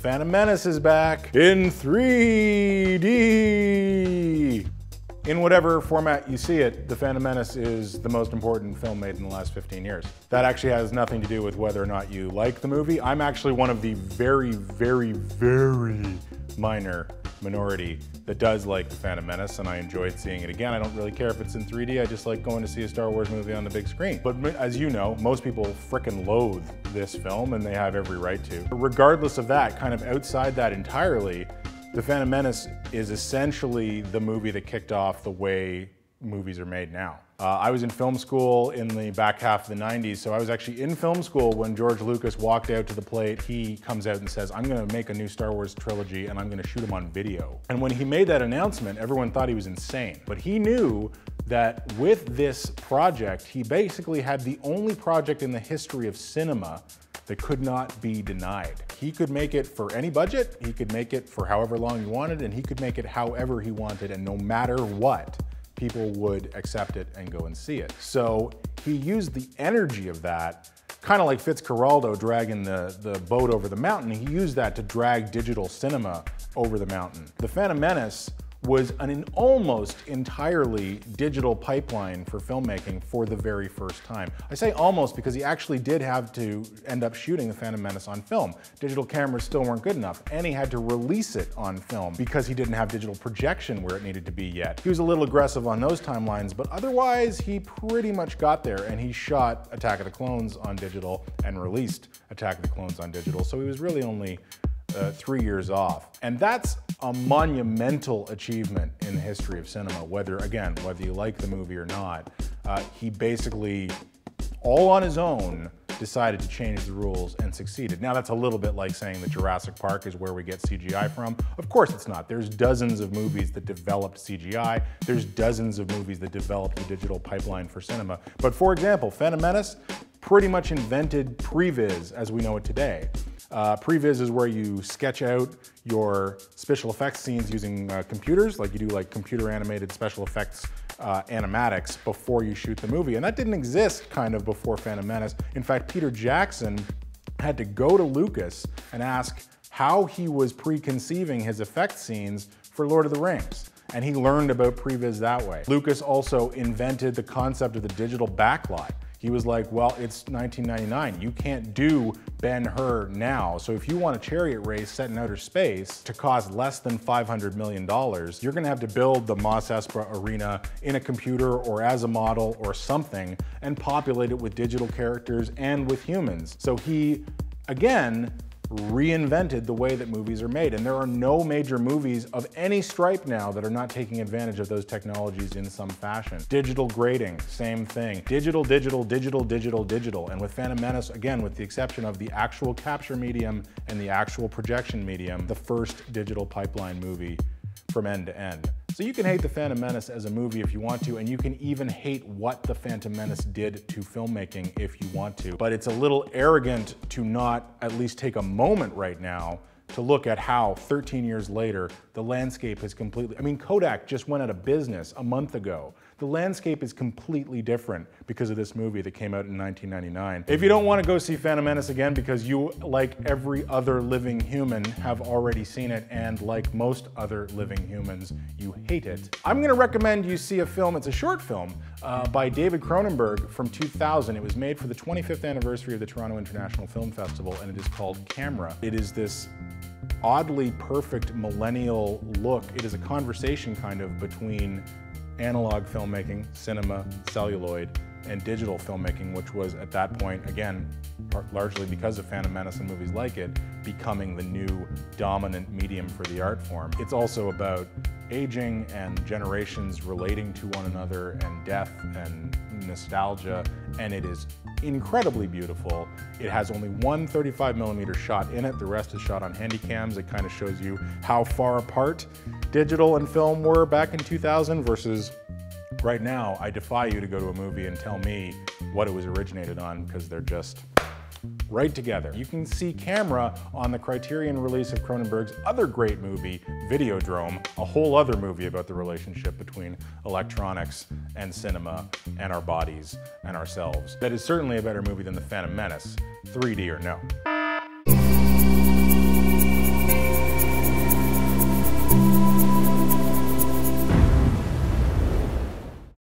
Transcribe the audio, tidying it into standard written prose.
Phantom Menace is back in 3D. In whatever format you see it, The Phantom Menace is the most important film made in the last 15 years. That actually has nothing to do with whether or not you like the movie. I'm actually one of the very, very, very minor minority that does like The Phantom Menace, and I enjoyed seeing it again. I don't really care if it's in 3D, I just like going to see a Star Wars movie on the big screen. But as you know, most people frickin' loathe this film, and they have every right to. But regardless of that, kind of outside that entirely, The Phantom Menace is essentially the movie that kicked off the way movies are made now. I was in film school in the back half of the 90s, so I was actually in film school when George Lucas walked out to the plate. He comes out and says, I'm gonna make a new Star Wars trilogy and I'm gonna shoot them on video. And when he made that announcement, everyone thought he was insane. But he knew that with this project, he basically had the only project in the history of cinema that could not be denied. He could make it for any budget, he could make it for however long he wanted, and he could make it however he wanted, and no matter what, people would accept it and go and see it. So he used the energy of that, kind of like Fitzcarraldo dragging the boat over the mountain. He used that to drag digital cinema over the mountain. The Phantom Menace was an almost entirely digital pipeline for filmmaking for the very first time. I say almost because he actually did have to end up shooting The Phantom Menace on film. Digital cameras still weren't good enough, and he had to release it on film because he didn't have digital projection where it needed to be yet. He was a little aggressive on those timelines, but otherwise he pretty much got there, and he shot Attack of the Clones on digital and released Attack of the Clones on digital, so he was really only 3 years off. And that's a monumental achievement in the history of cinema, whether you like the movie or not. He basically, all on his own, decided to change the rules and succeeded. Now that's a little bit like saying that Jurassic Park is where we get CGI from. Of course it's not. There's dozens of movies that developed CGI. There's dozens of movies that developed the digital pipeline for cinema. But for example, Phantom Menace pretty much invented previs as we know it today. Previs is where you sketch out your special effects scenes using computers, like you do like computer animated special effects animatics before you shoot the movie. And that didn't exist kind of before Phantom Menace. In fact, Peter Jackson had to go to Lucas and ask how he was preconceiving his effect scenes for Lord of the Rings. And he learned about previs that way. Lucas also invented the concept of the digital backlight. He was like, well, it's 1999. You can't do Ben-Hur now. So if you want a chariot race set in outer space to cost less than $500 million, you're gonna have to build the Mos Espa arena in a computer or as a model or something and populate it with digital characters and with humans. So he, again, reinvented the way that movies are made. And there are no major movies of any stripe now that are not taking advantage of those technologies in some fashion. Digital grading, same thing. Digital, digital, digital, digital, digital. And with Phantom Menace, again, with the exception of the actual capture medium and the actual projection medium, the first digital pipeline movie from end to end. So you can hate The Phantom Menace as a movie if you want to, and you can even hate what The Phantom Menace did to filmmaking if you want to. But it's a little arrogant to not at least take a moment right now to look at how 13 years later, the landscape has completely, I mean, Kodak just went out of business a month ago. The landscape is completely different because of this movie that came out in 1999. If you don't want to go see Phantom Menace again because you, like every other living human, have already seen it, and like most other living humans, you hate it, I'm gonna recommend you see a film, it's a short film, by David Cronenberg from 2000. It was made for the 25th anniversary of the Toronto International Film Festival, and it is called Camera. It is this oddly perfect millennial look. It is a conversation kind of between analog filmmaking, cinema, celluloid, and digital filmmaking, which was at that point, again, largely because of Phantom Menace and movies like it, becoming the new dominant medium for the art form. It's also about aging and generations relating to one another and death and nostalgia, and it is incredibly beautiful. It has only one 35mm shot in it. The rest is shot on handycams. It kind of shows you how far apart digital and film were back in 2000 versus right now. I defy you to go to a movie and tell me what it was originated on, because they're just right together. You can see Camera on the Criterion release of Cronenberg's other great movie, Videodrome, a whole other movie about the relationship between electronics and cinema and our bodies and ourselves. That is certainly a better movie than The Phantom Menace, 3D or no.